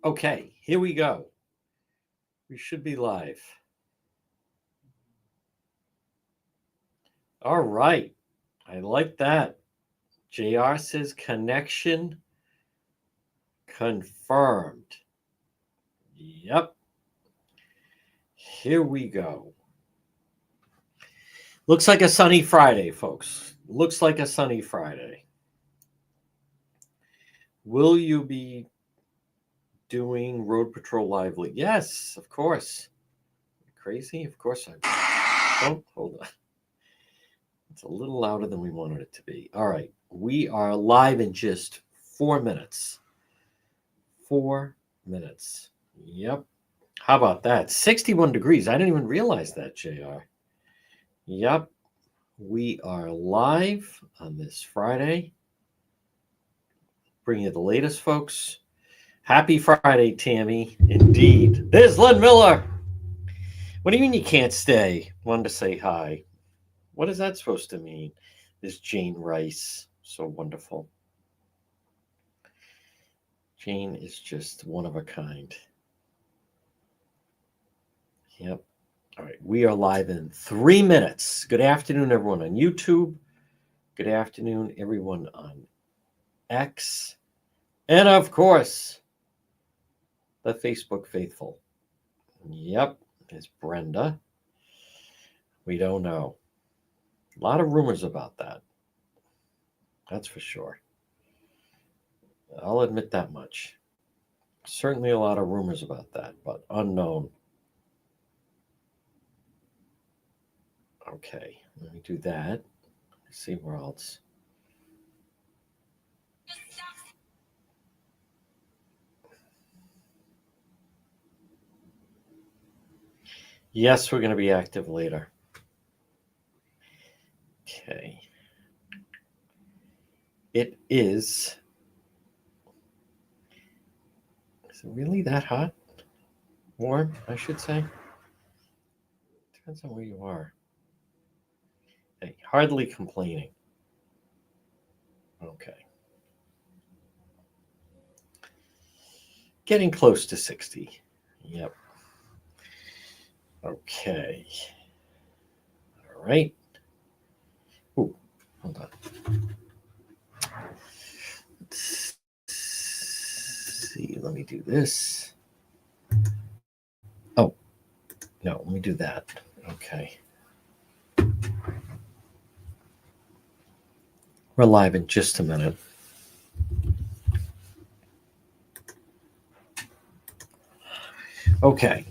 Okay, here we go. We should be live. All right. I like that. JR says connection confirmed. Yep. Here we go. Looks like a sunny Friday, folks. Looks like a sunny Friday. Will you be doing Road Patrol Lively? Yes, of course. Crazy? Of course I. Oh, hold on. It's a little louder than we wanted it to be. All right. We are live in just 4 minutes. 4 minutes. Yep. How about that? 61 degrees. I didn't even realize that, JR. Yep. We are live on this Friday. Bringing you the latest, folks. Happy Friday, Tammy. Indeed. There's Len Miller. What do you mean you can't stay? Wanted to say hi. What is that supposed to mean? This Jane Rice. So wonderful. Jane is just one of a kind. Yep. All right. We are live in 3 minutes. Good afternoon, everyone on YouTube. Good afternoon, everyone on X. And of course, the Facebook faithful. Yep. There's Brenda. We don't know. A lot of rumors about that. That's for sure. I'll admit that much. Certainly a lot of rumors about that, but unknown. Okay, let me do that. Let's see where else. Yes, we're going to be active later. Okay. It is. Is it really that hot? Warm, I should say. Depends on where you are. Hey, hardly complaining. Okay. Getting close to 60. Yep. Okay. All right. Ooh, hold on. Let's see. Let me do this. Oh, no, let me do that. Okay. We're live in just a minute. Okay.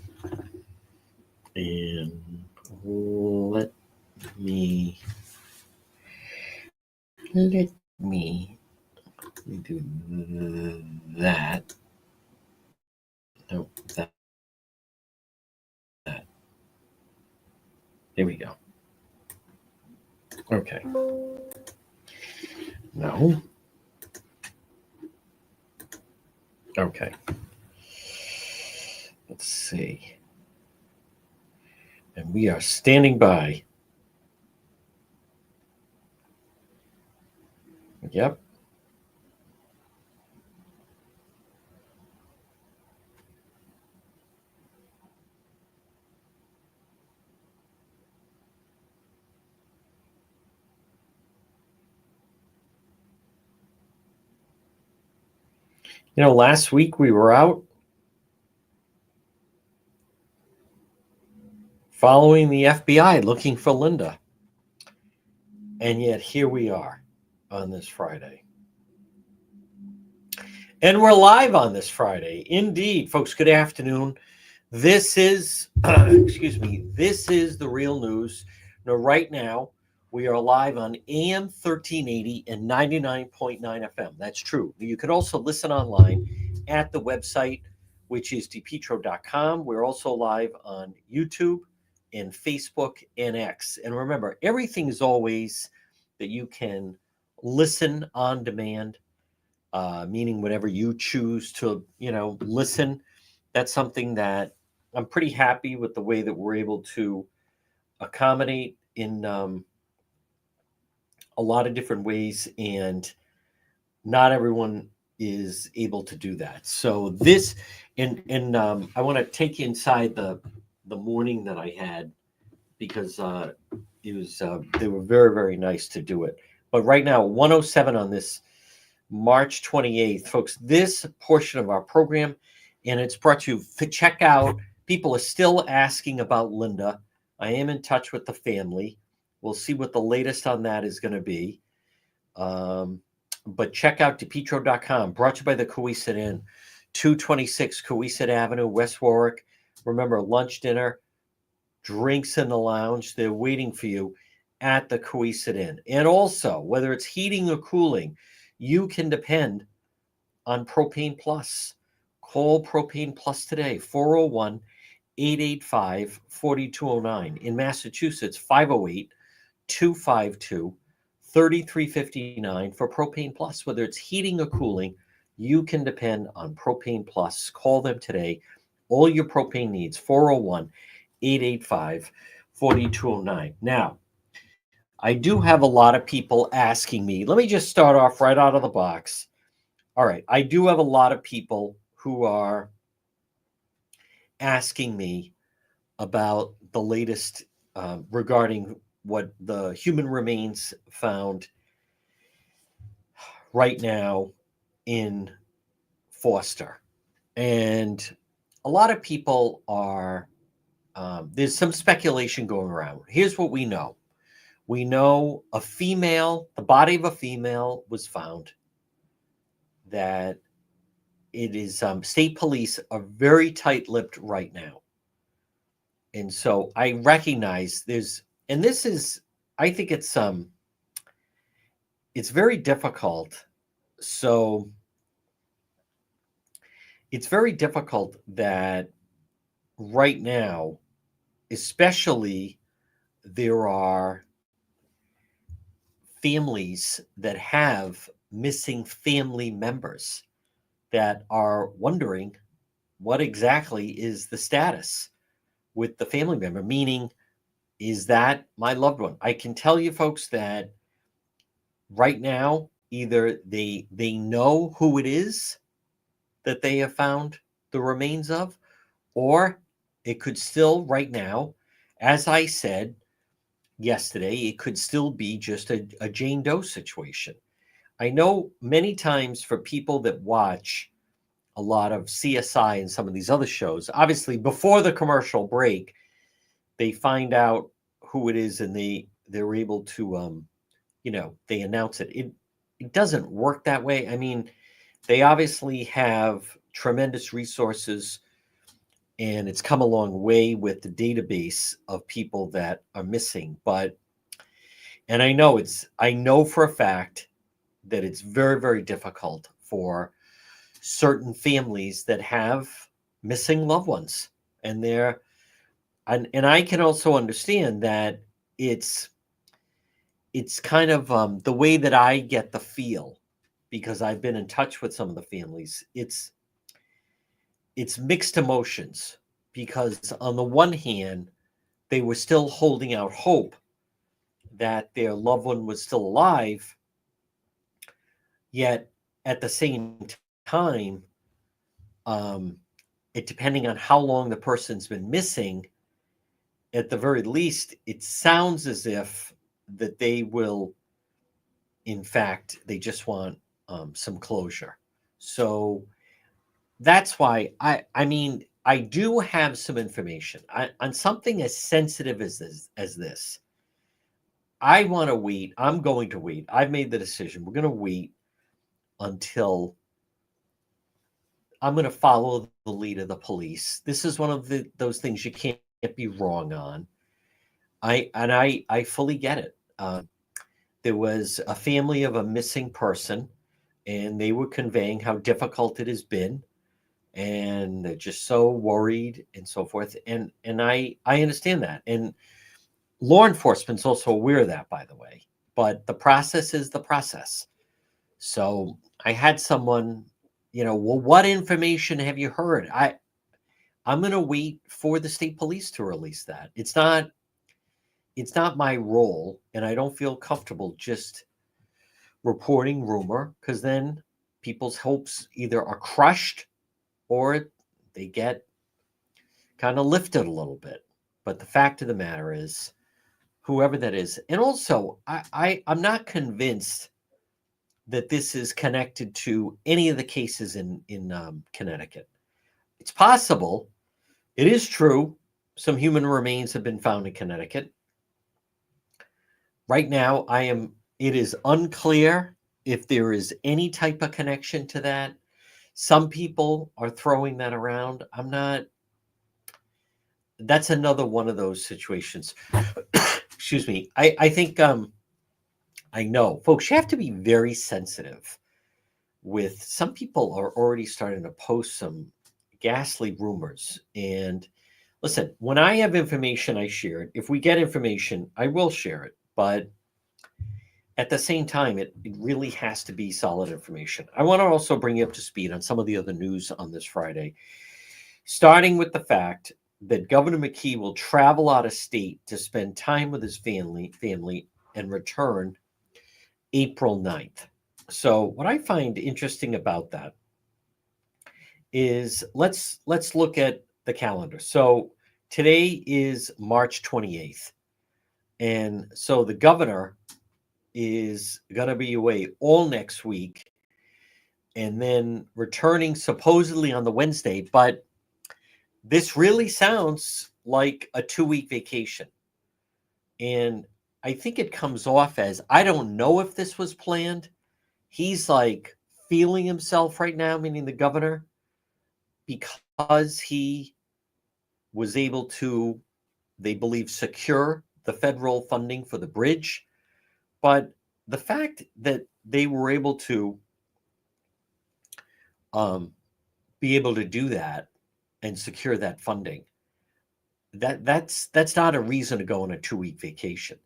And let me do that. Nope, that. Here we go. Okay. No. Okay. Let's see. And we are standing by. Yep. You know, last week we were out following the FBI looking for Linda. And yet here we are on this Friday. And we're live on this Friday. Indeed, folks, good afternoon. This is, excuse me, this is the real news. Now, right now, we are live on AM 1380 and 99.9 FM. That's true. You could also listen online at the website, which is depetro.com. We're also live on YouTube and Facebook and X. And remember, everything is always that you can listen on demand, meaning whenever you choose to, listen. That's something that I'm pretty happy with the way that we're able to accommodate in a lot of different ways, and not everyone is able to do that. So this, And I want to take you inside the morning that I had because it was they were very very nice to do it. But right now, 107 on this March 28th, folks. This portion of our program, and it's brought to you. Check out. People are still asking about Linda. I am in touch with the family. We'll see what the latest on that is going to be. Um, but check out DePietro.com. Brought to you by the Coesit Inn, 226 Coesit Avenue, West Warwick. Remember, lunch, dinner, drinks in the lounge. They're waiting for you at the Coesit Inn. And also, whether it's heating or cooling, you can depend on Propane Plus. Call Propane Plus today, 401 885 4209. In Massachusetts, 508 252 3359 for Propane Plus. Whether it's heating or cooling, you can depend on Propane Plus. Call them today. All your propane needs, 401 885 4209. Now, I do have a lot of people asking me. Let me just start off right out of the box. All right. I do have a lot of people who are asking me about the latest regarding what the human remains found right now in Foster. And a lot of people are, there's some speculation going around. Here's what we know. We know the body of a female was found, that it is, state police are very tight-lipped right now. And so I recognize and this is, I think it's very difficult. So it's very difficult that right now, especially, there are families that have missing family members that are wondering what exactly is the status with the family member, meaning, is that my loved one? I can tell you folks that right now, either they know who it is that they have found the remains of, or it could still right now, as I said yesterday, it could still be just a Jane Doe situation. I know many times for people that watch a lot of CSI and some of these other shows, obviously before the commercial break, they find out who it is and they're able to they announce it. It doesn't work that way. I mean, they obviously have tremendous resources, and it's come a long way with the database of people that are missing. And I know for a fact that it's very, very difficult for certain families that have missing loved ones. And and I can also understand that it's kind of the way that I get the feel, because I've been in touch with some of the families. It's mixed emotions, because on the one hand, they were still holding out hope that their loved one was still alive, yet at the same time, um, it depending on how long the person's been missing, at the very least, it sounds as if that they will, in fact, they just want some closure. So that's why I mean, I do have some information on something as sensitive as this. I want to wait. I'm going to wait. I've made the decision. We're going to wait until I'm going to follow the lead of the police. This is one of those things you can't be wrong on. I fully get it. There was a family of a missing person, and they were conveying how difficult it has been, and they're just so worried and so forth. And I understand that, and law enforcement's also aware of that, by the way. But the process is the process. So I had someone, well, what information have you heard? I'm going to wait for the state police to release that. It's not my role, and I don't feel comfortable just reporting rumor, because then people's hopes either are crushed or they get kind of lifted a little bit. But the fact of the matter is, whoever that is, and also I'm not convinced that this is connected to any of the cases in Connecticut. It's possible. It is true. Some human remains have been found in Connecticut. Right now, it is unclear if there is any type of connection to that. Some people are throwing that around. I'm not. That's another one of those situations. Excuse me. I think I know, folks, you have to be very sensitive with some people are already starting to post some ghastly rumors. And listen, when I have information, I share it. If we get information, I will share it. But at the same time, it really has to be solid information. I want to also bring you up to speed on some of the other news on this Friday, starting with the fact that Governor McKee will travel out of state to spend time with his family and return April 9th. So what I find interesting about that is let's look at the calendar. So today is March 28th. And so the governor is going to be away all next week and then returning supposedly on the Wednesday, but this really sounds like a 2-week vacation. And I think it comes off as, I don't know if this was planned. He's like feeling himself right now, meaning the governor, because he was able to, they believe, secure the federal funding for the bridge. But the fact that they were able to be able to do that and secure that funding, that's not a reason to go on a 2-week vacation.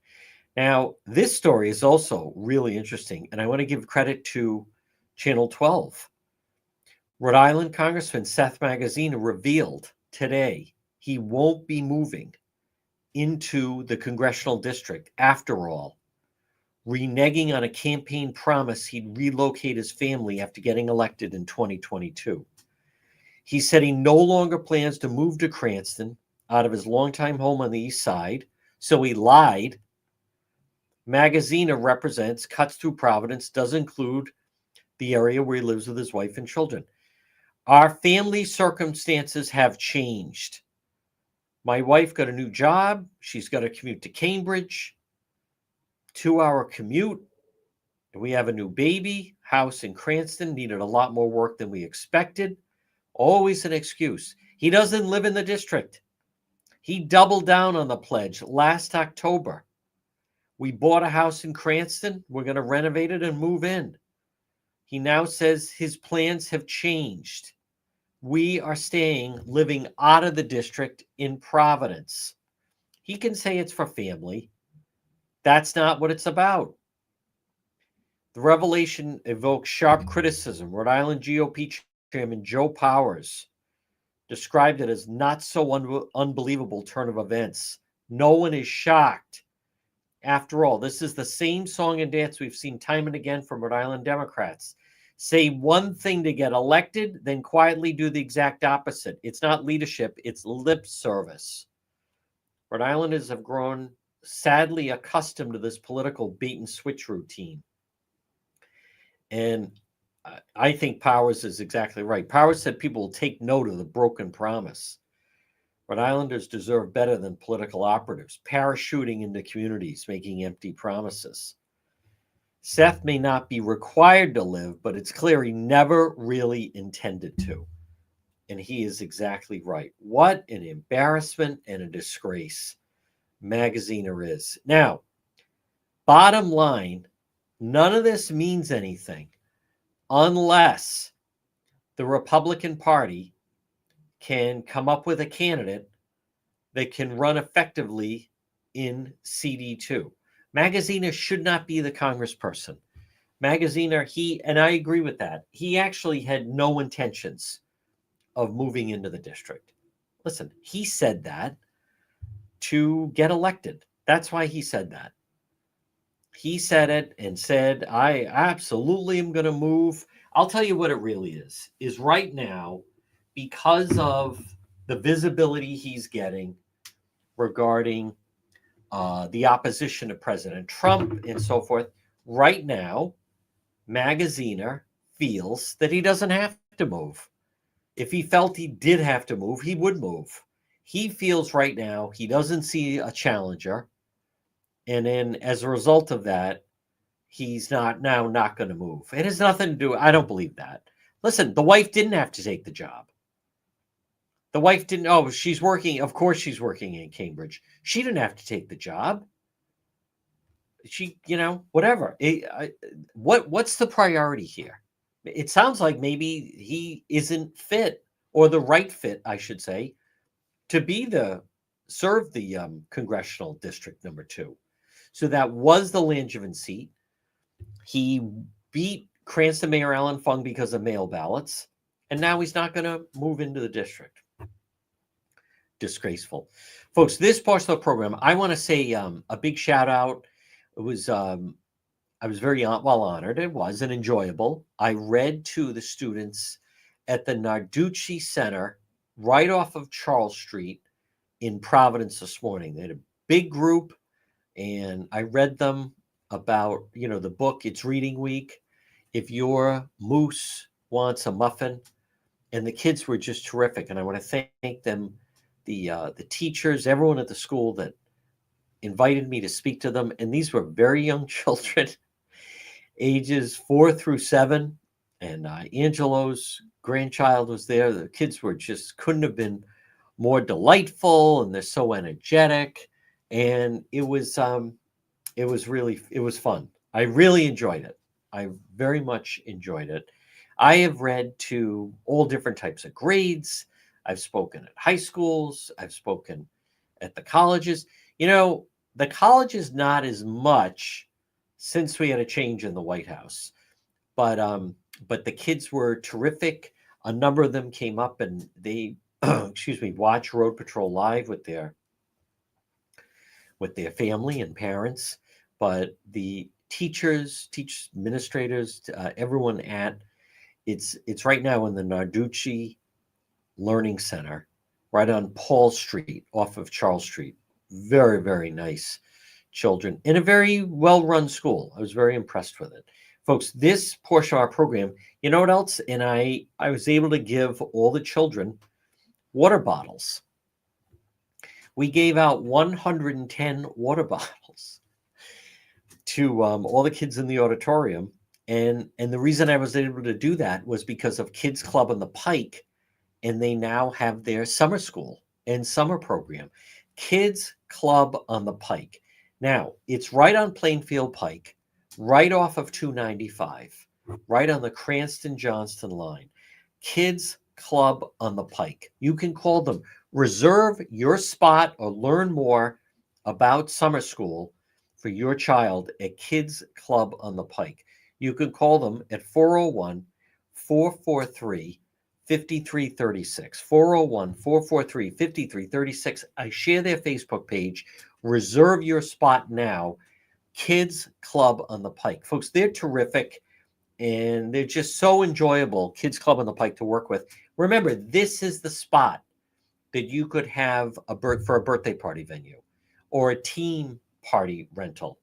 Now, this story is also really interesting, and I want to give credit to Channel 12. Rhode Island Congressman Seth Magaziner revealed today he won't be moving into the congressional district after all, reneging on a campaign promise he'd relocate his family after getting elected in 2022. He said he no longer plans to move to Cranston out of his longtime home on the east side, so he lied. Magaziner represents, cuts through Providence, does include the area where he lives with his wife and children. Our family circumstances have changed. My wife got a new job. She's got to commute to Cambridge, 2-hour commute. We have a new baby. House in Cranston needed a lot more work than we expected. Always an excuse. He doesn't live in the district. He doubled down on the pledge last October. We bought a house in Cranston. We're going to renovate it and move in. He now says his plans have changed. We are living out of the district in Providence. He can say it's for family. That's not what it's about. The revelation evokes sharp criticism. Rhode Island GOP Chairman Joe Powers described it as not so unbelievable turn of events. No one is shocked. After all, this is the same song and dance we've seen time and again from Rhode Island Democrats. Say one thing to get elected, then quietly do the exact opposite. It's not leadership, it's lip service. Rhode Islanders have grown sadly accustomed to this political bait and switch routine. And I think Powers is exactly right. Powers said people will take note of the broken promise. Rhode Islanders deserve better than political operatives, parachuting into communities, making empty promises. Seth may not be required to live, but it's clear he never really intended to. And he is exactly right. What an embarrassment and a disgrace Magaziner is. Now, bottom line, none of this means anything unless the Republican Party can come up with a candidate that can run effectively in CD2. Magaziner should not be the congressperson. Magaziner, and I agree with that, he actually had no intentions of moving into the district. Listen, he said that to get elected. That's why he said that. He said it and said, I absolutely am going to move. I'll tell you what it really is right now, because of the visibility he's getting regarding the opposition to President Trump and so forth, right now, Magaziner feels that he doesn't have to move. If he felt he did have to move, he would move. He feels right now he doesn't see a challenger. And then as a result of that, he's not going to move. It has nothing to do. I don't believe that. Listen, the wife didn't have to take the job. The wife didn't. Oh, she's working. Of course, she's working in Cambridge. She didn't have to take the job. She, whatever. What's the priority here? It sounds like maybe he isn't fit, or the right fit, I should say, to serve the congressional district number 2. So that was the Langevin seat. He beat Cranston Mayor Alan Fung because of mail ballots, and now he's not going to move into the district. Disgraceful. Folks, this portion of the program, I want to say a big shout out. It was I was very well honored. It was and enjoyable. I read to the students at the Narducci Center right off of Charles Street in Providence this morning. They had a big group, and I read them about, the book. It's reading week. If your moose wants a muffin, and the kids were just terrific. And I want to thank them, the teachers, everyone at the school that invited me to speak to them. And these were very young children, ages 4 through 7. And Angelo's grandchild was there. The kids couldn't have been more delightful, and they're so energetic. And it was fun. I really enjoyed it. I very much enjoyed it. I have read to all different types of grades. I've spoken at high schools. I've spoken at the colleges. The colleges not as much since we had a change in the White House. But the kids were terrific. A number of them came up and they watch Road Patrol Live with their family and parents. But the teachers, administrators, everyone it's right now in the Narducci Learning Center, right on Paul Street off of Charles Street. Very, very nice children in a very well-run school. I was very impressed with it. Folks, this portion of our program, you know what else? And I was able to give all the children water bottles. We gave out 110 water bottles to all the kids in the auditorium. And the reason I was able to do that was because of Kids Club on the Pike, and they now have their summer school and summer program. Kids Club on the Pike. Now, it's right on Plainfield Pike, right off of 295, right on the Cranston-Johnston line. Kids Club on the Pike. You can call them. Reserve your spot or learn more about summer school for your child at Kids Club on the Pike. You can call them at 401-443-5336. 401-443-5336. I share their Facebook page. Reserve your spot now. Kids Club on the Pike. Folks, they're terrific, and they're just so enjoyable. Kids Club on the Pike to work with. Remember, this is the spot that you could have for a birthday party venue, or a team party rental,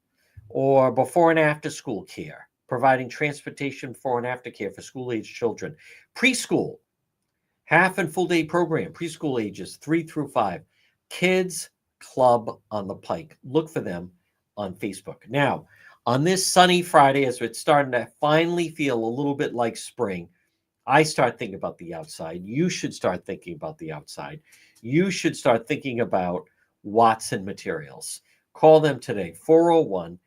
or before and after school care, providing transportation before and after care for school-age children. Preschool, half and full day program, preschool ages 3 through 5. Kids Club on the Pike. Look for them on Facebook. Now, on this sunny Friday, as it's starting to finally feel a little bit like spring, I start thinking about the outside. You should start thinking about the outside. You should start thinking about Watson Materials. Call them today, 401-885-0600.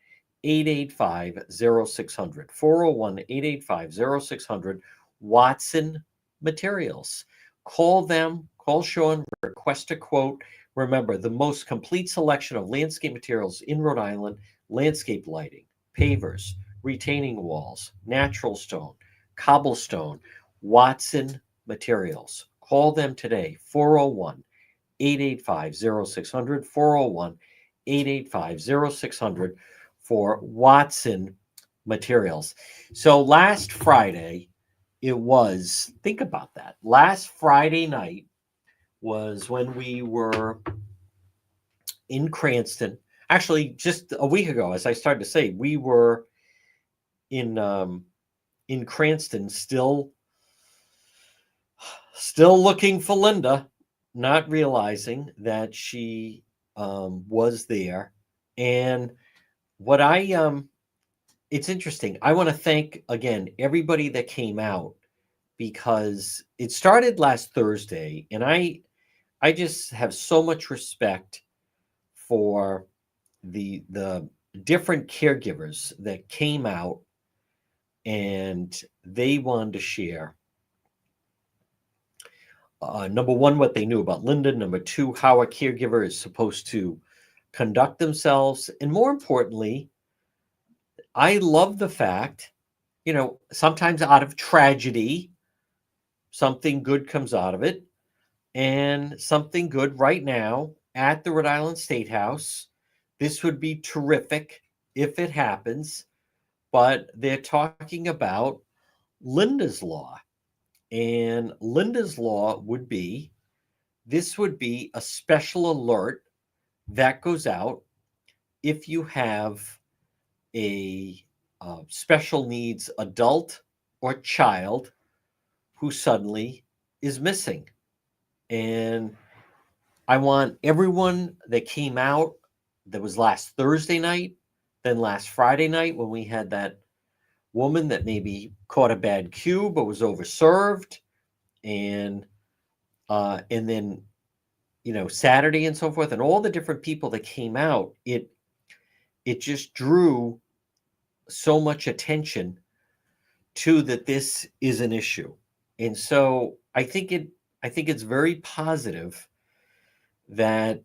401-885-0600, Watson Materials. Call them, call Sean, request a quote. Remember, the most complete selection of landscape materials in Rhode Island: landscape lighting, pavers, retaining walls, natural stone, cobblestone. Watson Materials. Call them today, 401-885-0600, 401-885-0600 for Watson Materials. So last Friday, it was, think about that. Last Friday night was when we were in Cranston. Actually, just a week ago, as I started to say, we were in Cranston, still looking for Linda, not realizing that she was there. And what it's interesting. I want to thank again everybody that came out, because it started last Thursday, and I just have so much respect for the different caregivers that came out, and they wanted to share, number one, what they knew about Linda, number two, how a caregiver is supposed to conduct themselves, and more importantly, I love the fact, sometimes out of tragedy something good comes out of it, and something good right now at the Rhode Island State House. This would be terrific if it happens, but they're talking about Linda's Law. And Linda's Law would be, this would be a special alert that goes out if you have a special needs adult or child who suddenly is missing. And I want everyone that came out, that was last Thursday night, then last Friday night when we had that woman that maybe caught a bad cue but was overserved, and then Saturday and so forth, and all the different people that came out, it just drew so much attention to that this is an issue. And so I think it's very positive that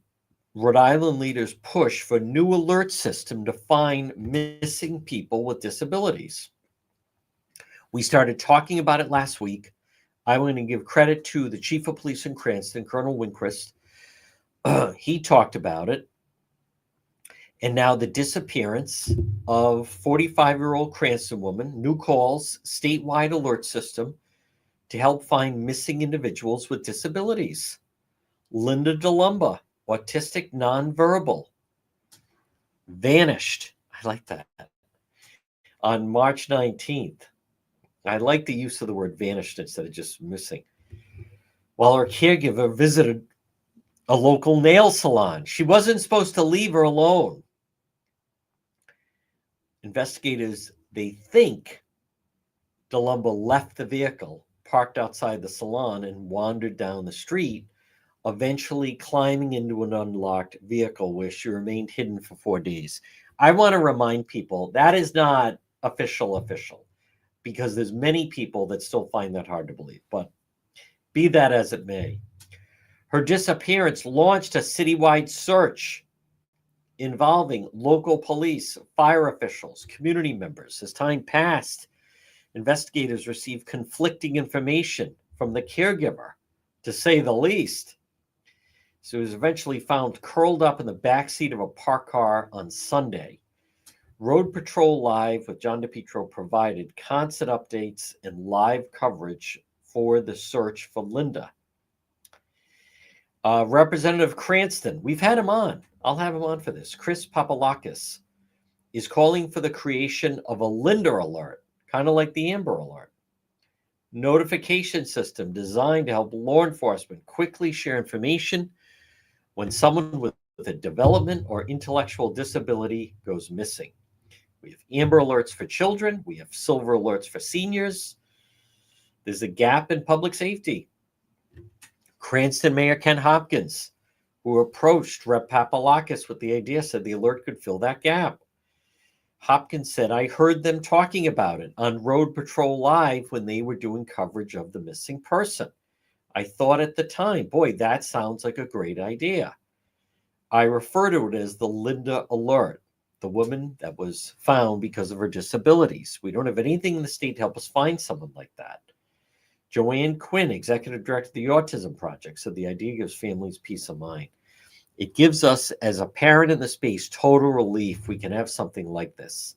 Rhode Island leaders push for new alert system to find missing people with disabilities. We started talking about it last week. I want to give credit to the chief of police in Cranston, Colonel Winquist. He talked about it. And now the disappearance of 45-year-old Cranston woman, new calls, statewide alert system to help find missing individuals with disabilities. Linda DeLumba, autistic nonverbal, vanished. I like that. On March 19th. I like the use of the word vanished instead of just missing. While her caregiver visited a local nail salon. She wasn't supposed to leave her alone. Investigators, they think DeLumba left the vehicle, parked outside the salon, and wandered down the street, eventually climbing into an unlocked vehicle where she remained hidden for 4 days. I want to remind people that is not official, because there's many people that still find that hard to believe. But be that as it may, her disappearance launched a citywide search involving local police, fire officials, community members. As time passed, investigators received conflicting information from the caregiver, to say the least. So he was eventually found curled up in the backseat of a parked car on Sunday. Road Patrol Live with John DePietro provided constant updates and live coverage for the search for Linda. Representative Cranston, we've had him on. I'll have him on for this. Chris Papalakis is calling for the creation of a Linda alert, kind of like the Amber Alert. Notification system designed to help law enforcement quickly share information when someone with a development or intellectual disability goes missing. We have Amber Alerts for children. We have Silver Alerts for seniors. There's a gap in public safety. Cranston Mayor Ken Hopkins, who approached Rep. Papalakis with the idea, said the alert could fill that gap. Hopkins said, I heard them talking about it on Road Patrol Live when they were doing coverage of the missing person. I thought at the time, boy, that sounds like a great idea. I refer to it as the Linda Alert, the woman that was found because of her disabilities. We don't have anything in the state to help us find someone like that. Joanne Quinn, executive director of the Autism Project, said the idea gives families peace of mind. It gives us, as a parent in the space, total relief we can have something like this.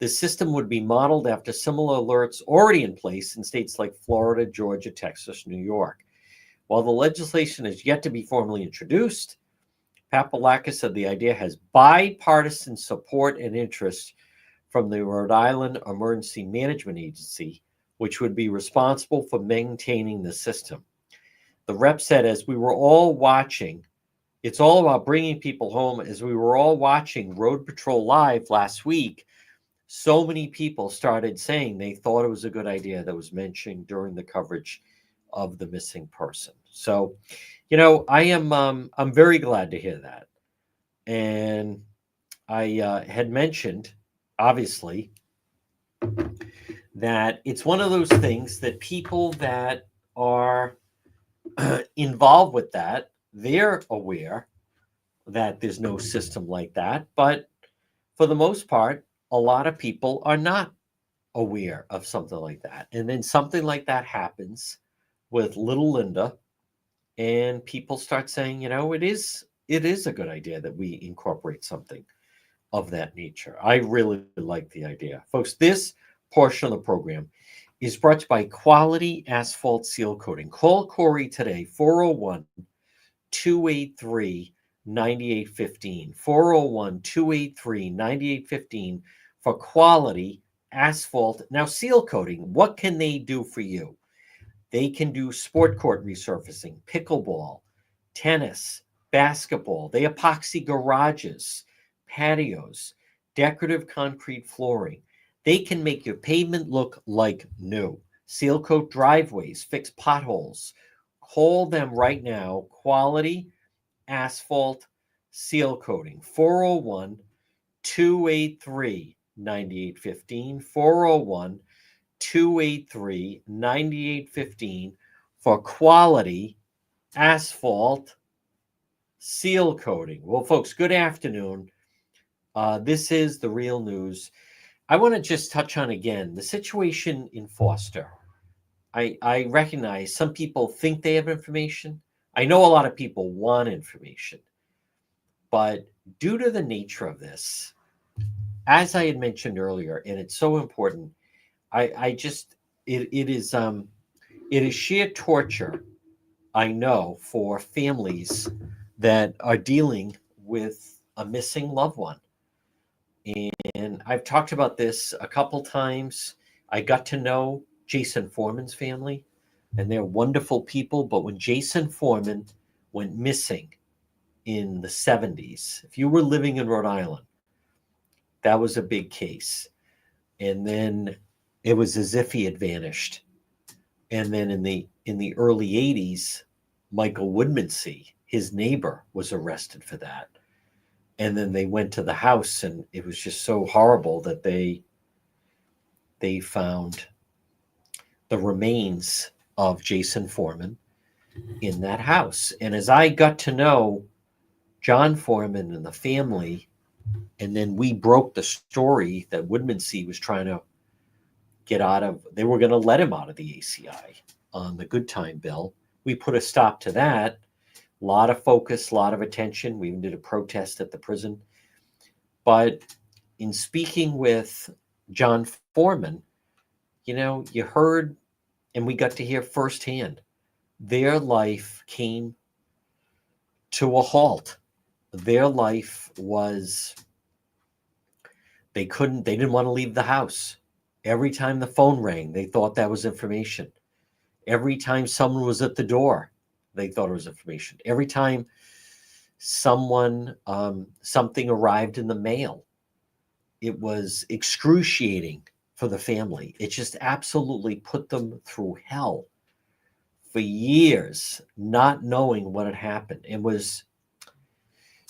The system would be modeled after similar alerts already in place in states like Florida, Georgia, Texas, New York. While the legislation is yet to be formally introduced, Papalakis said the idea has bipartisan support and interest from the Rhode Island Emergency Management Agency, which would be responsible for maintaining the system. The rep said, as we were all watching, it's all about bringing people home. As we were all watching Road Patrol Live last week, so many people started saying they thought it was a good idea that was mentioned during the coverage of the missing person. So, I'm very glad to hear that. And I had mentioned, obviously, that it's one of those things that people that are involved with that, they're aware that there's no system like that. But for the most part, a lot of people are not aware of something like that. And then something like that happens with little Linda, and people start saying, it is a good idea that we incorporate something of that nature. I really like the idea. Folks, this portion of the program is brought to you by Quality Asphalt Seal Coating. Call Corey today, 401 283 9815. 401 283 9815 for quality asphalt. Now, seal coating, what can they do for you? They can do sport court resurfacing, pickleball, tennis, basketball. They epoxy garages, patios, decorative concrete flooring. They can make your pavement look like new. Seal coat driveways, fix potholes. Call them right now. Quality Asphalt Seal Coating. 401 283 9815. 401 283 9815 for quality asphalt seal coating. Well, folks, good afternoon. This is the real news. I want to just touch on again the situation in Foster. I recognize some people think they have information. I know a lot of people want information. But due to the nature of this, as I had mentioned earlier, and it's so important, it is sheer torture, I know, for families that are dealing with a missing loved one. And I've talked about this a couple times. I got to know Jason Foreman's family, and they're wonderful people. But when Jason Foreman went missing in the 70s, if you were living in Rhode Island, that was a big case. And then it was as if he had vanished. And then in the early 80s, Michael Woodmansee, his neighbor, was arrested for that. And then they went to the house, and it was just so horrible that they found the remains of Jason Foreman in that house. And as I got to know John Foreman and the family, and then we broke the story that Woodmansee was trying to get out of, they were going to let him out of the ACI on the good time bill. We put a stop to that. A lot of focus, a lot of attention. We even did a protest at the prison. But in speaking with John Foreman, you heard, and we got to hear firsthand, their life came to a halt. Their life was, they didn't want to leave the house. Every time the phone rang, they thought that was information. Every time someone was at the door, they thought it was information. Every time something arrived in the mail, it was excruciating for the family. It just absolutely put them through hell for years, not knowing what had happened. It was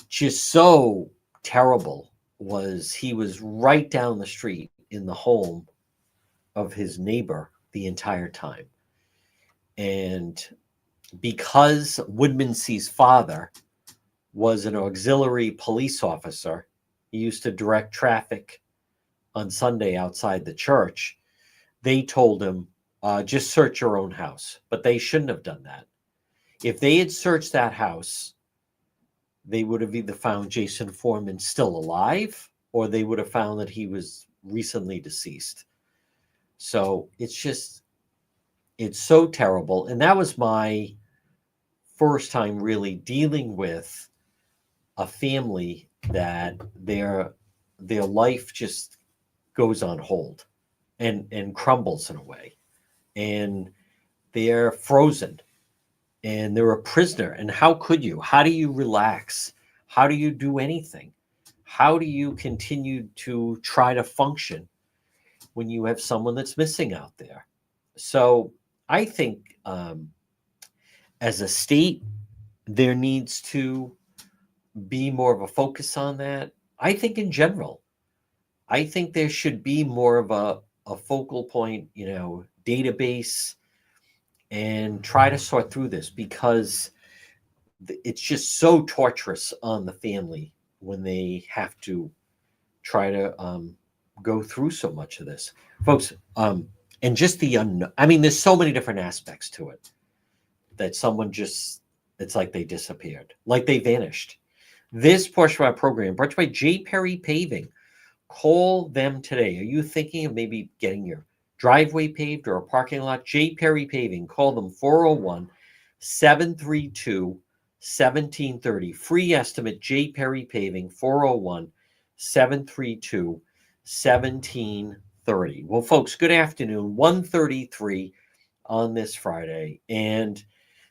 just so terrible. He was right down the street in the home of his neighbor the entire time. And because Woodmansee's father was an auxiliary police officer, he used to direct traffic on Sunday outside the church, they told him, just search your own house. But they shouldn't have done that. If they had searched that house, they would have either found Jason Foreman still alive, or they would have found that he was recently deceased. So it's so terrible. And that was my first time really dealing with a family that their life just goes on hold and crumbles in a way. And they're frozen and they're a prisoner. And how could you? How do you relax? How do you do anything? How do you continue to try to function when you have someone that's missing out there? So I think as a state, there needs to be more of a focus on that. I think in general, I think there should be more of a focal point, database and try to sort through this because it's just so torturous on the family when they have to try to go through so much of this, folks. And just the I mean, there's so many different aspects to it that someone just, it's like they disappeared, like they vanished. This portion of our program brought to you by J. Perry Paving. Call them today. Are you thinking of maybe getting your driveway paved or a parking lot? J. Perry Paving. Call them 401 732 1730. Free estimate, J. Perry Paving, 401 732 1730. Well, folks, good afternoon. 1:33 on this Friday. And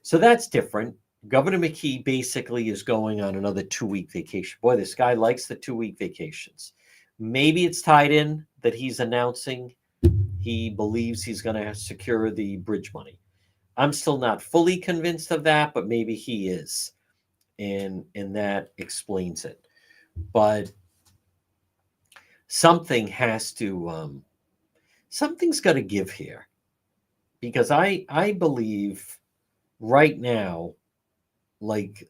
so that's different. Governor McKee basically is going on another 2-week vacation. Boy, this guy likes the 2-week vacations. Maybe it's tied in that he's announcing he believes he's going to secure the bridge money. I'm still not fully convinced of that, but maybe he is. And that explains it. But something has to, something's got to give here. Because I believe right now, like,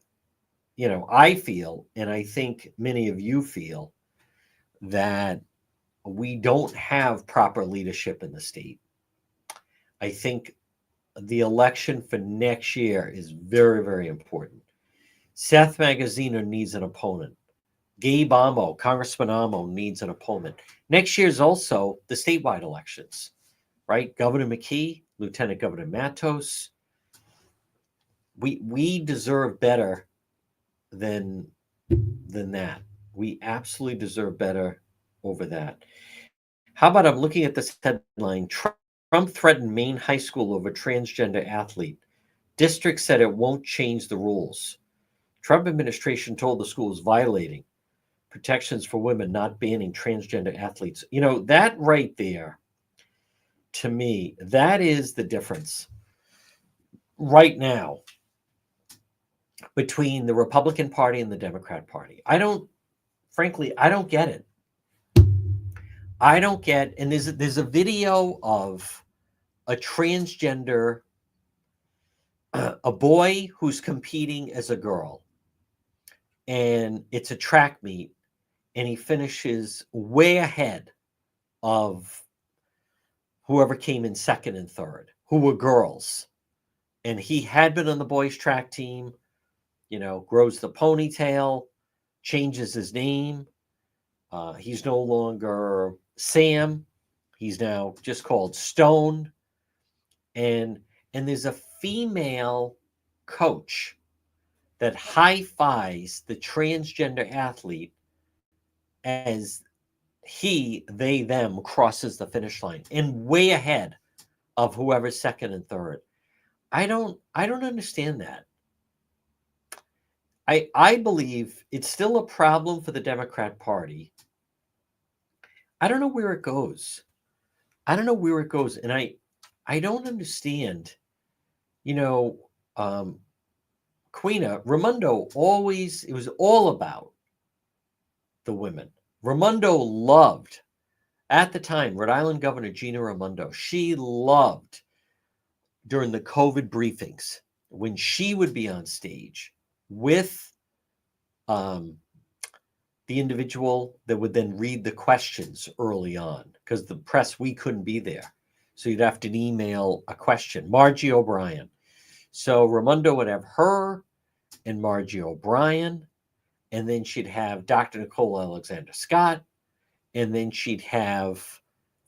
I feel, and I think many of you feel, that we don't have proper leadership in the state. I think the election for next year is very, very important. Seth Magaziner needs an opponent. Gabe Amo, Congressman Amo, needs an opponent. Next year is also the statewide elections, right? Governor McKee, Lieutenant Governor Matos. We deserve better than that. We absolutely deserve better over that. How about, I'm looking at this headline, Trump threatened Maine high school over transgender athlete. District said it won't change the rules. Trump administration told the school is violating protections for women, not banning transgender athletes. That right there, to me, that is the difference right now between the Republican Party and the Democrat Party. Frankly, I don't get it. I don't get, and there's a video of a transgender, a boy who's competing as a girl, and it's a track meet, and he finishes way ahead of whoever came in second and third, who were girls. And he had been on the boys' track team, grows the ponytail, changes his name. He's no longer Sam. He's now just called Stone. And there's a female coach that high-fives the transgender athlete as he, they, them crosses the finish line and way ahead of whoever's second and third. I don't understand that. I believe it's still a problem for the Democrat Party. I don't know where it goes. And I don't understand, Quina, Raimondo always, it was all about the women. Raimondo loved, at the time, Rhode Island Governor Gina Raimondo, she loved during the COVID briefings when she would be on stage with the individual that would then read the questions early on, because the press, we couldn't be there. So you'd have to email a question. Margie O'Brien. So Raimondo would have her and Margie O'Brien, and then she'd have Dr. Nicole Alexander Scott, and then she'd have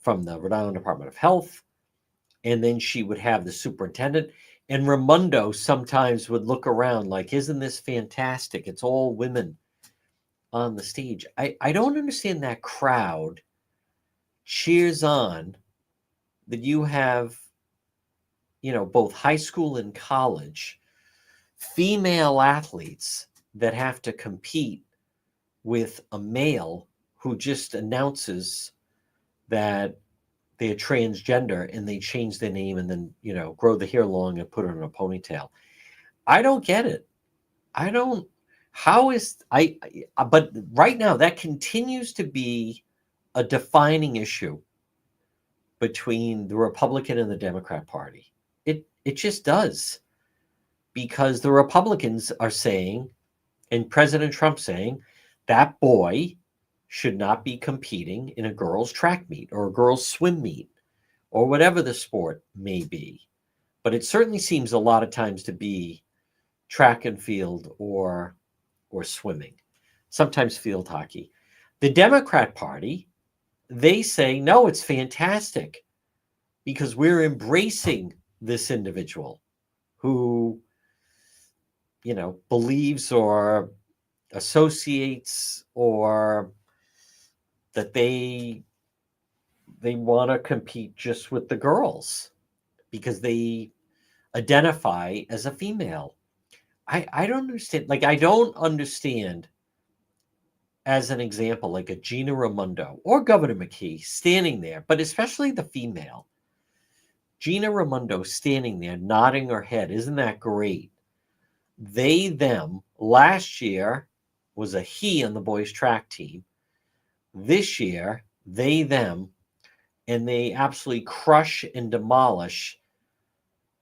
from the Rhode Island Department of Health, and then she would have the superintendent. And Raimondo sometimes would look around like, isn't this fantastic? It's all women on the stage. I don't understand that crowd cheers on that you have, both high school and college female athletes that have to compete with a male who just announces that they're transgender and they change their name and then, grow the hair long and put it in a ponytail. I don't get it. I don't. How is but right now that continues to be a defining issue between the Republican and the Democrat Party. It just does, because the Republicans are saying, and President Trump saying, that boy should not be competing in a girls' track meet or a girls' swim meet or whatever the sport may be. But it certainly seems a lot of times to be track and field or swimming, sometimes field hockey. The Democrat Party, they say, no, it's fantastic because we're embracing this individual who, believes or associates or that they want to compete just with the girls because they identify as a female. I don't understand. Like, I don't understand, as an example, like a Gina Raimondo or Governor McKee standing there, but especially the female. Gina Raimondo standing there nodding her head. Isn't that great? They, them, last year was a he on the boys' track team. This year, they, them, and they absolutely crush and demolish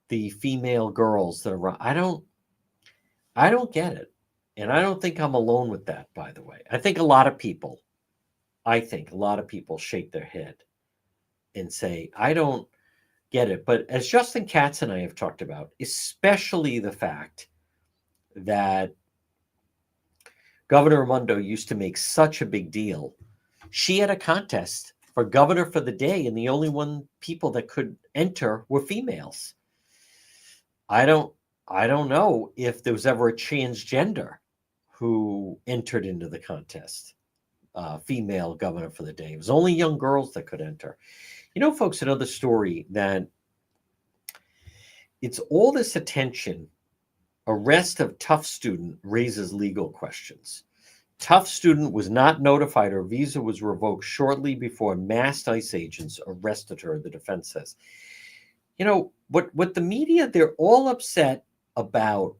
the female girls that are. I don't get it. And I don't think I'm alone with that, by the way. I think a lot of people shake their head and say, I don't get it. But as Justin Katz and I have talked about, especially the fact that Governor Raimondo used to make such a big deal. She had a contest for governor for the day, and the only people that could enter were females. I don't know if there was ever a transgender who entered into the contest, female governor for the day. It was only young girls that could enter. Folks, another story that it's all this attention. Arrest of Tufts student raises legal questions. Tufts student was not notified her visa was revoked shortly before masked ICE agents arrested her, the defense says. What the media, they're all upset about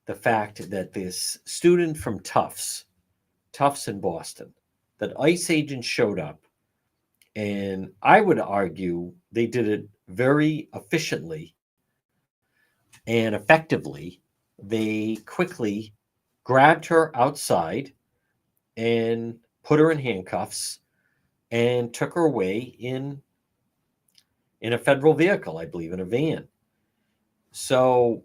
the fact that this student from Tufts in Boston, that ICE agents showed up, and I would argue they did it very efficiently and effectively. They quickly grabbed her outside and put her in handcuffs and took her away in a federal vehicle, I believe, in a van. So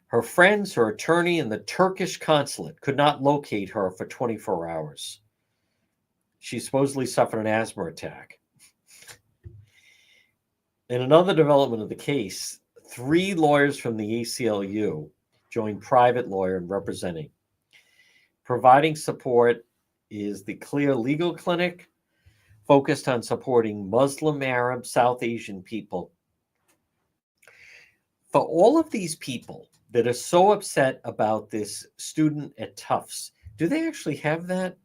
her friends, her attorney, and the Turkish consulate could not locate her for 24 hours. She supposedly suffered an asthma attack. In another development of the case, 3 lawyers from the ACLU joined private lawyer in representing. Providing support is the Clear Legal Clinic, focused on supporting Muslim, Arab, South Asian people. For all of these people that are so upset about this student at Tufts, do they actually have that?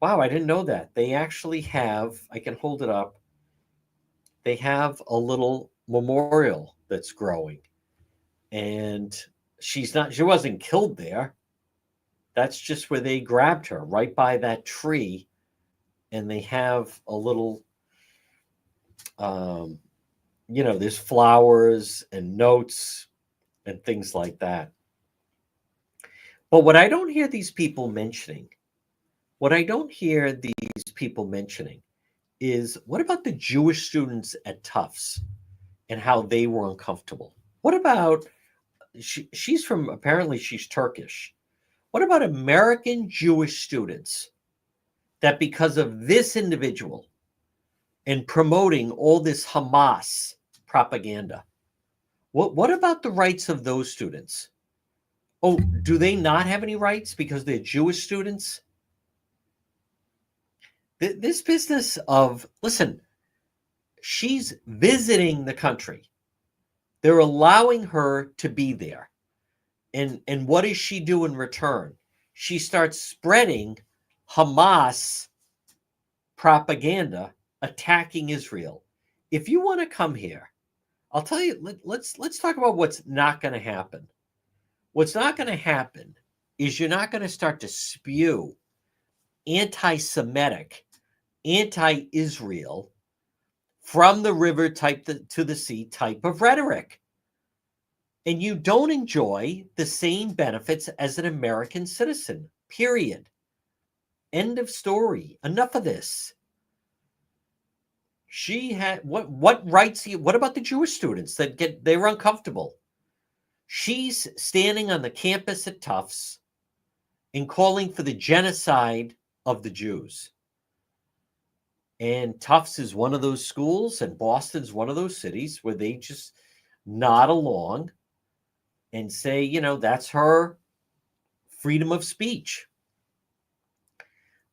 Wow, I didn't know that. They actually have, I can hold it up, they have a little memorial that's growing. And she wasn't killed there. That's just where they grabbed her, right by that tree. And they have a little, there's flowers and notes and things like that. But what I don't hear these people mentioning is, what about the Jewish students at Tufts and how they were uncomfortable? What about, apparently she's Turkish. What about American Jewish students that because of this individual and promoting all this Hamas propaganda, what about the rights of those students? Oh, do they not have any rights because they're Jewish students? This business of, listen, she's visiting the country. They're allowing her to be there. And what does she do in return? She starts spreading Hamas propaganda attacking Israel. If you want to come here, I'll tell you, let's talk about what's not going to happen. What's not going to happen is you're not going to start to spew anti-Semitic, anti-Israel, from the river type to the sea type of rhetoric. And you don't enjoy the same benefits as an American citizen, period. End of story. Enough of this. She had what rights? What about the Jewish students that they were uncomfortable? She's standing on the campus at Tufts and calling for the genocide of the Jews. And Tufts is one of those schools, and Boston's one of those cities where they just nod along and say, you know, that's her freedom of speech.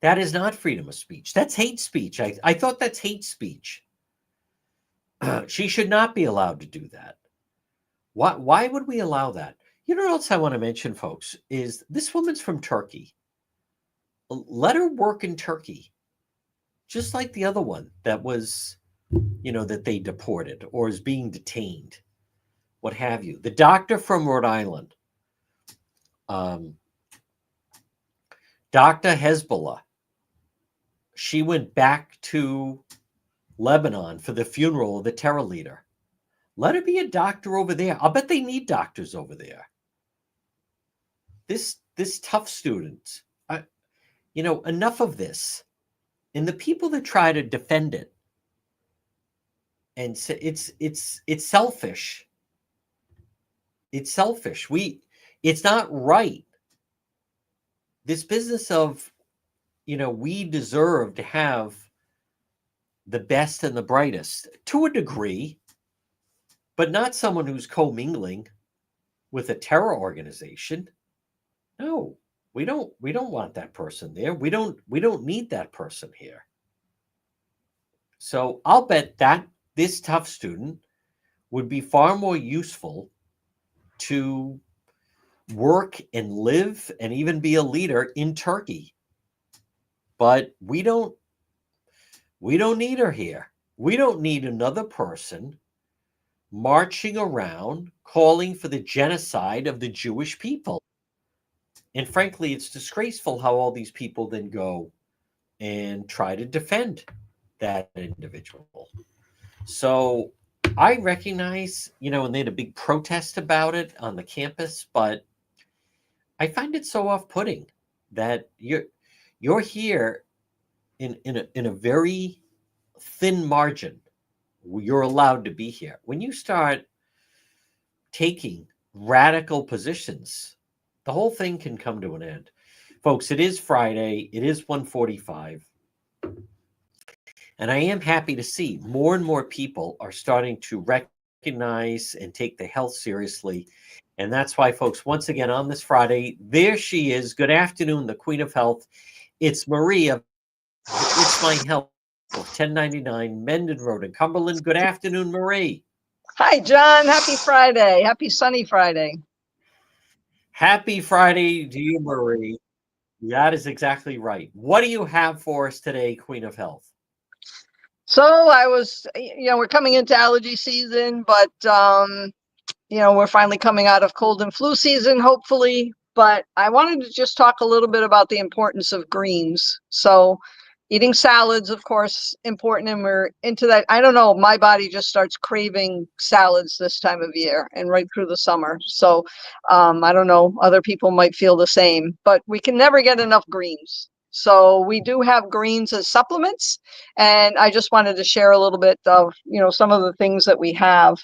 That is not freedom of speech. That's hate speech. I thought that's hate speech. She should not be allowed to do that. Why would we allow that? You know what else I want to mention, folks, is this woman's from Turkey. Let her work in Turkey, just like the other one that was, you know, that they deported or is being detained, what have you. The doctor from Rhode Island, Dr. Hezbollah, she went back to Lebanon for the funeral of the terror leader. Let her be a doctor over there. I'll bet they need doctors over there. This tough student, you know, enough of this. And the people that try to defend it, and say it's selfish. It's selfish. It's not right. This business of, you know, we deserve to have the best and the brightest to a degree, but not someone who's commingling with a terror organization. No, we don't want that person there. We don't need that person here. So I'll bet that this tough student would be far more useful to work and live and even be a leader in Turkey. But we don't need her here. We don't need another person marching around calling for the genocide of the Jewish people. And frankly, it's disgraceful how all these people then go and try to defend that individual. So I recognize, you know, and they had a big protest about it on the campus, but I find it so off-putting that you're here in a very thin margin. You're allowed to be here. When you start taking radical positions, the whole thing can come to an end. Folks, it is Friday. It is 1:45. And I am happy to see more and more people are starting to recognize and take the health seriously. And that's why, folks, once again, on this Friday, there she is. Good afternoon, the Queen of Health. It's Maria. It's My Health, 1099 Mendon Road in Cumberland. Good afternoon, Marie. Hi, John. Happy Friday. Happy sunny Friday. Happy Friday to you, Marie. That is exactly right. What do you have for us today, Queen of Health? So I was, you know, we're coming into allergy season, but, you know, we're finally coming out of cold and flu season, hopefully. But I wanted to just talk a little bit about the importance of greens. So eating salads, of course, important. And we're into that. I don't know, my body just starts craving salads this time of year and right through the summer. So I don't know, other people might feel the same, but we can never get enough greens. So we do have greens as supplements. And I just wanted to share a little bit of, you know, some of the things that we have.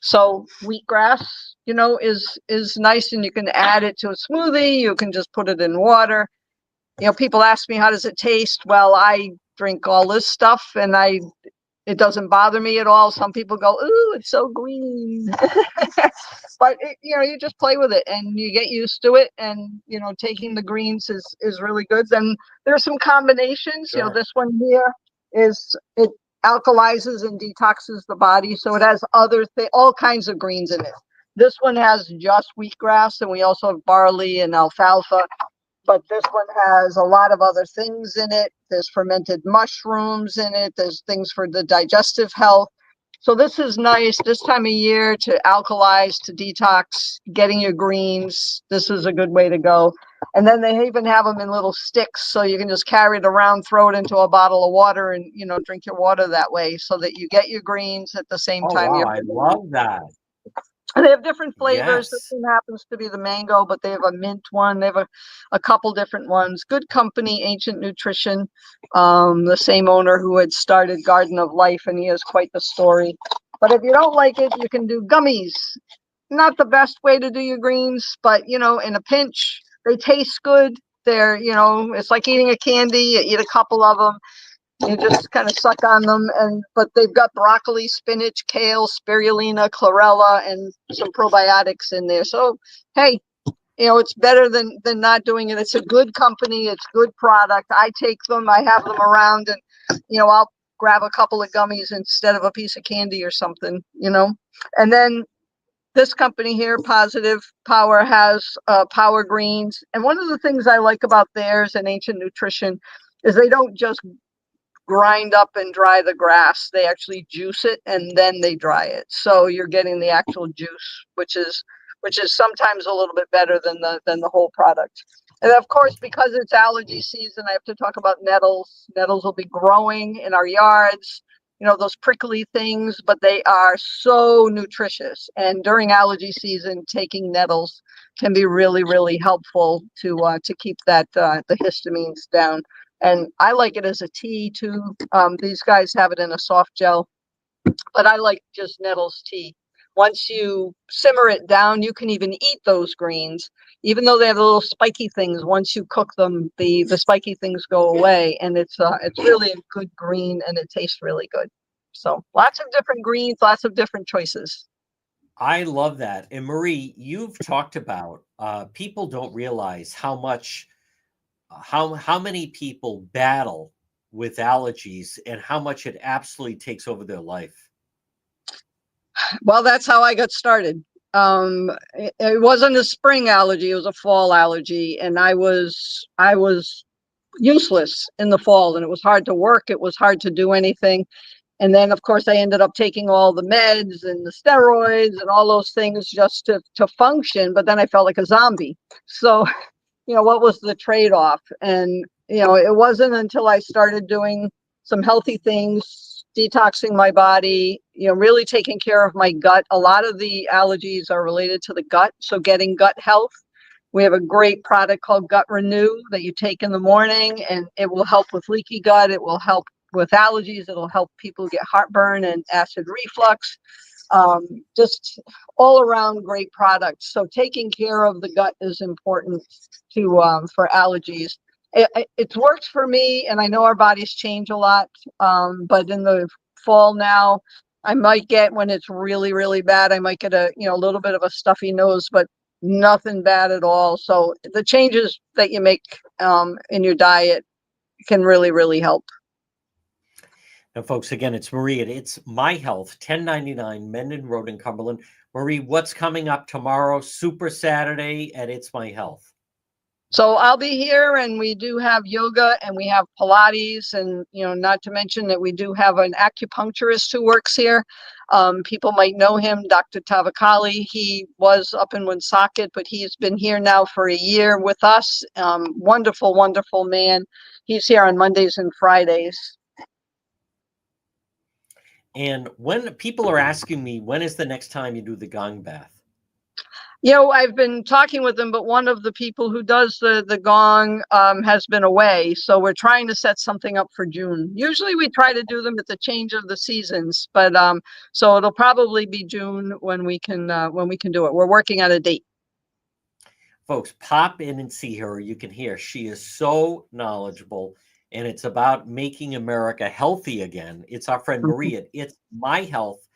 So wheatgrass, is nice, and you can add it to a smoothie. You can just put it in water. People ask me, how does it taste? Well, I drink all this stuff, and it doesn't bother me at all. Some people go, ooh, it's so green. But you just play with it and you get used to it. And taking the greens is really good. Then there's some combinations. Sure. This one here it alkalizes and detoxes the body, so it has all kinds of greens in it. This one has just wheatgrass, and we also have barley and alfalfa. But this one has a lot of other things in it. There's fermented mushrooms in it. There's things for the digestive health. So this is nice this time of year to alkalize, to detox, getting your greens. This is a good way to go. And then they even have them in little sticks, so you can just carry it around, throw it into a bottle of water, and drink your water that way, so that you get your greens at the same Oh, time. wow, I love that. And they have different flavors. Yes. This one happens to be the mango, but they have a mint one. They have a couple different ones. Good company, Ancient Nutrition. The same owner who had started Garden of Life, and he has quite the story. But if you don't like it, you can do gummies. Not the best way to do your greens, but in a pinch, they taste good. They're, it's like eating a candy. You eat a couple of them. You just kind of suck on them, but they've got broccoli, spinach, kale, spirulina, chlorella, and some probiotics in there. So, hey, it's better than not doing it. It's a good company. It's good product. I take them. I have them around, and I'll grab a couple of gummies instead of a piece of candy or something. And then this company here, Positive Power, has Power Greens. And one of the things I like about theirs and Ancient Nutrition is they don't just grind up and dry the grass. They actually juice it and then they dry it. So you're getting the actual juice, which is sometimes a little bit better than the whole product. And of course, because it's allergy season, I have to talk about nettles. Nettles will be growing in our yards, those prickly things, but they are so nutritious. And during allergy season, taking nettles can be really, really helpful to keep the histamines down. And I like it as a tea too. These guys have it in a soft gel, but I like just nettles tea. Once you simmer it down, you can even eat those greens, even though they have the little spiky things. Once you cook them, the spiky things go away, and it's really a good green, and it tastes really good. So lots of different greens, lots of different choices. I love that. And Marie, you've talked about people don't realize how many people battle with allergies and how much it absolutely takes over their life. Well, that's how I got started. It wasn't a spring allergy; it was a fall allergy, and I was useless in the fall, and it was hard to work. It was hard to do anything. And then, of course, I ended up taking all the meds and the steroids and all those things just to function. But then I felt like a zombie. So, what was the trade-off? And, it wasn't until I started doing some healthy things, detoxing my body, really taking care of my gut. A lot of the allergies are related to the gut. So getting gut health. We have a great product called Gut Renew that you take in the morning, and it will help with leaky gut. It will help with allergies. It'll help people get heartburn and acid reflux. Just all around great products. So taking care of the gut is important for allergies. It's worked for me, and I know our bodies change a lot. But in the fall now, I might get, when it's really, really bad, I might get a little bit of a stuffy nose, but nothing bad at all. So the changes that you make in your diet can really, really help. Now, folks, again, it's Marie at It's My Health, 1099 Mendon Road in Cumberland. Marie, what's coming up tomorrow, Super Saturday at It's My Health? So I'll be here, and we do have yoga, and we have Pilates, and not to mention that we do have an acupuncturist who works here. People might know him, Dr. Tavakali. He was up in Woonsocket, but he's been here now for a year with us. Wonderful, wonderful man. He's here on Mondays and Fridays. And when people are asking me, when is the next time you do the gong bath? I've been talking with them, but one of the people who does the gong has been away. So we're trying to set something up for June. Usually we try to do them at the change of the seasons, but so it'll probably be June when we can do it. We're working on a date. Folks, pop in and see her. You can hear she is so knowledgeable, and it's about making America healthy again. It's our friend Marie at It's My Health,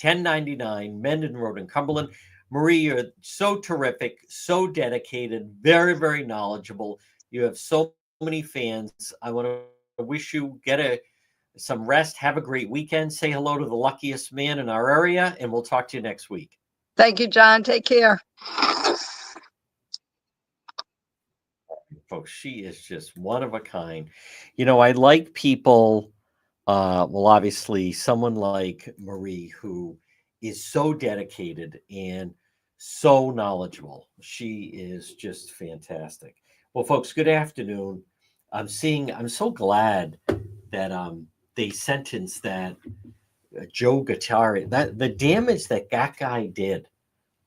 1099 Mendon Road in Cumberland. Marie, you're so terrific, so dedicated, very, very knowledgeable. You have so many fans. I want to wish you some rest. Have a great weekend. Say hello to the luckiest man in our area, and we'll talk to you next week. Thank you, John. Take care. Folks, she is just one of a kind. I like people, well, obviously, someone like Marie, who is so dedicated and so knowledgeable. She is just fantastic. Well, folks, good afternoon. I'm so glad that they sentenced that Joe Guattari, that the damage that guy did.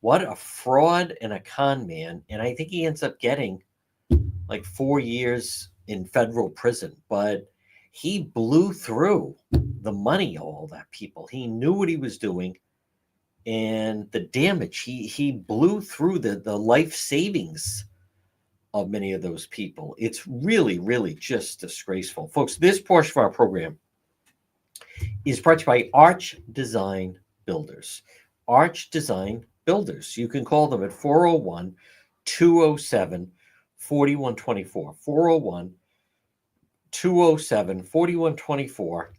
What a fraud and a con man. And I think he ends up getting like 4 years in federal prison, but he blew through the money of all that people. He knew what he was doing, and the damage, he blew through the life savings of many of those people. It's really, really just disgraceful. Folks, this portion of our program is brought to you by Arch Design Builders. Arch Design Builders. You can call them at 401 207 4124. 401 207 4124.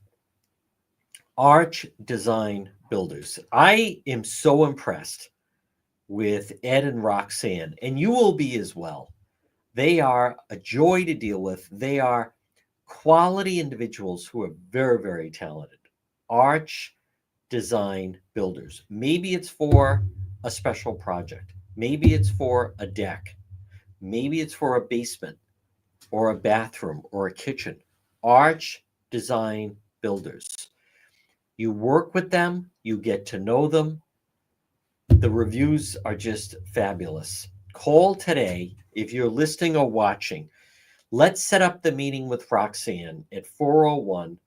Arch Design Builders. I am so impressed with Ed and Roxanne, and you will be as well. They are a joy to deal with. They are quality individuals who are very, very talented. Arch Design Builders. Maybe it's for a special project. Maybe it's for a deck. Maybe it's for a basement or a bathroom or a kitchen. Arch Design Builders. You work with them, you get to know them. The reviews are just fabulous. Call today if you're listening or watching. Let's set up the meeting with Roxanne at 401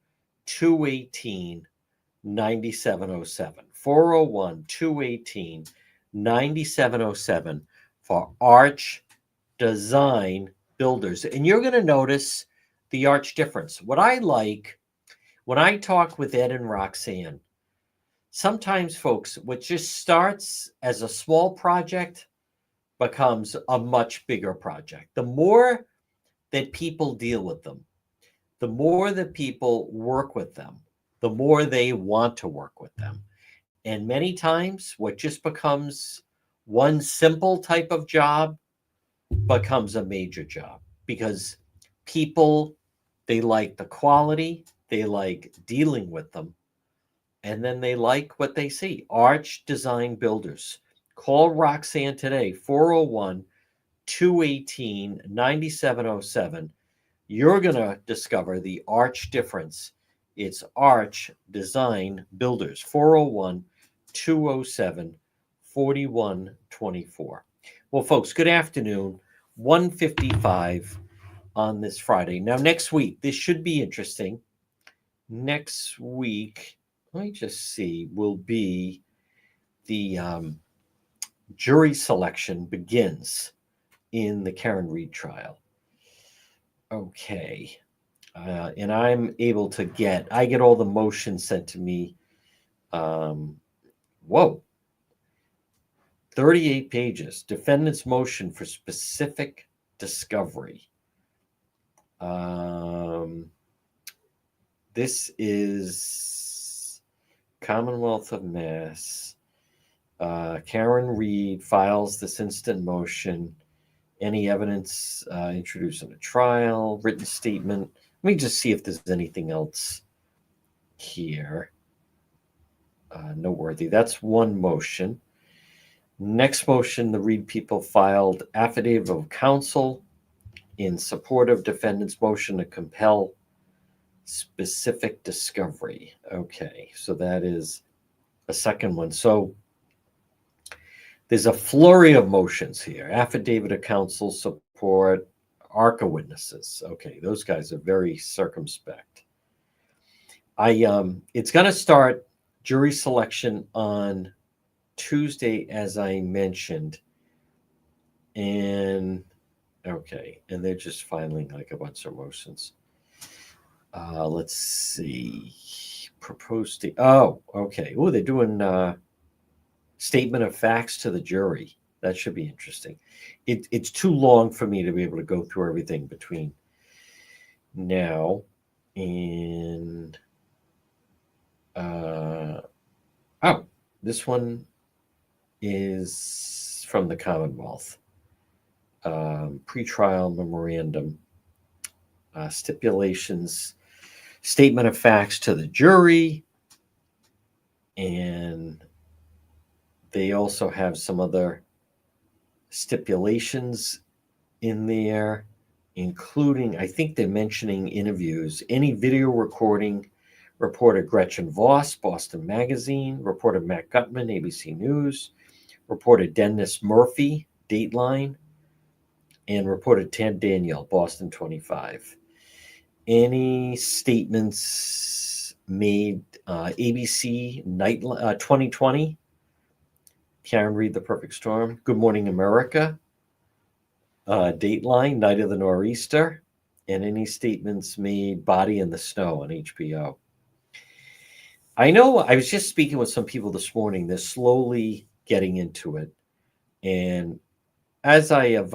218 9707. 401 218 9707 for Arch Design Builders. And you're going to notice the arch difference. What I like when I talk with Ed and Roxanne, sometimes, folks, what just starts as a small project becomes a much bigger project. The more that people deal with them, the more that people work with them, the more they want to work with them. And many times, what just becomes one simple type of job becomes a major job because people, they like the quality, they like dealing with them, and then they like what they see. Arch Design Builders. Call Roxanne today, 401 218 9707. You're going to discover the Arch difference. It's Arch Design Builders, 401 207 4124. Well, folks, good afternoon. 1:55 on this Friday. Now, next week, this should be interesting. Next week, let me just see, will be the jury selection begins in the Karen Read trial. Okay. And I'm able to I get all the motions sent to me. Whoa. 38 pages. Defendant's motion for specific discovery. This is Commonwealth of Mass. Karen Read files this instant motion. Any evidence introduced in a trial, written statement. Let me just see if there's anything else here noteworthy. That's one motion. Next motion, the Read people filed affidavit of counsel in support of defendant's motion to compel specific discovery. Okay, so that is a second one. So There's a flurry of motions here. Affidavit of counsel support, ARCA witnesses. Okay, those guys are very circumspect. It's going to start jury selection on Tuesday, as I mentioned. And okay, and they're just filing like a bunch of motions. Let's see. Proposed. Oh, okay. Oh, they're doing statement of facts to the jury. That should be interesting. It's too long for me to be able to go through everything between now and oh, this one is from the Commonwealth. Pretrial memorandum, stipulations, statement of facts to the jury, and they also have some other stipulations in there, including, I think they're mentioning interviews, any video recording, reporter Gretchen Voss, Boston Magazine, reporter Matt Gutman, ABC News, reporter Dennis Murphy, Dateline, and reporter Ted Daniel, Boston 25. Any statements made, ABC Night 2020, Karen Reed, The Perfect Storm, Good Morning America, Dateline, Night of the Nor'easter, and any statements made, Body in the Snow on HBO. I know I was just speaking with some people this morning. They're slowly getting into it. And as I have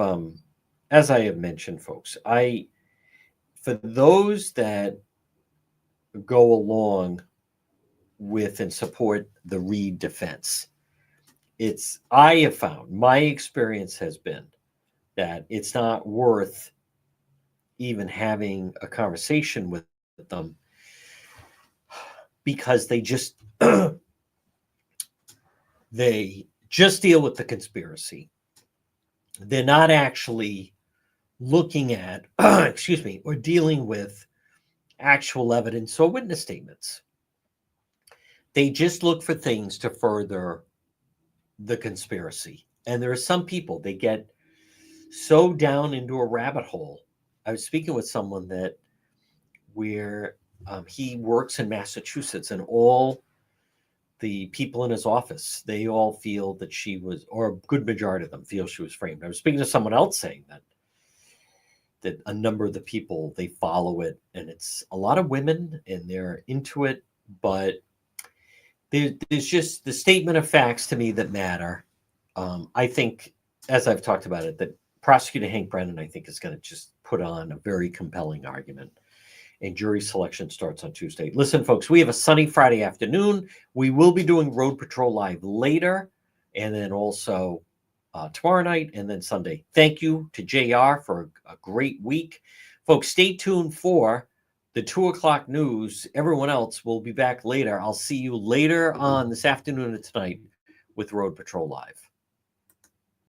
mentioned, folks, for those that go along with and support the Reed defense, I have found, my experience has been that it's not worth even having a conversation with them, because they just deal with the conspiracy. They're not actually looking at, excuse me, or dealing with actual evidence or witness statements. They just look for things to further the conspiracy. And there are some people, they get so down into a rabbit hole. I was speaking with someone where he works in Massachusetts, and all the people in his office, they all feel that she was, or a good majority of them feel she was framed. I was speaking to someone else saying that a number of the people, they follow it, and it's a lot of women and they're into it, but there's just the statement of facts to me that matter. I think, as I've talked about it, that prosecutor Hank Brennan, I think, is going to just put on a very compelling argument. And jury selection starts on Tuesday. Listen, folks, we have a sunny Friday afternoon. We will be doing Road Patrol Live later, and then also tomorrow night, and then Sunday. Thank you to JR for a great week. Folks, stay tuned for the 2:00 news. Everyone else will be back later. I'll see you later on this afternoon and tonight with Road Patrol Live.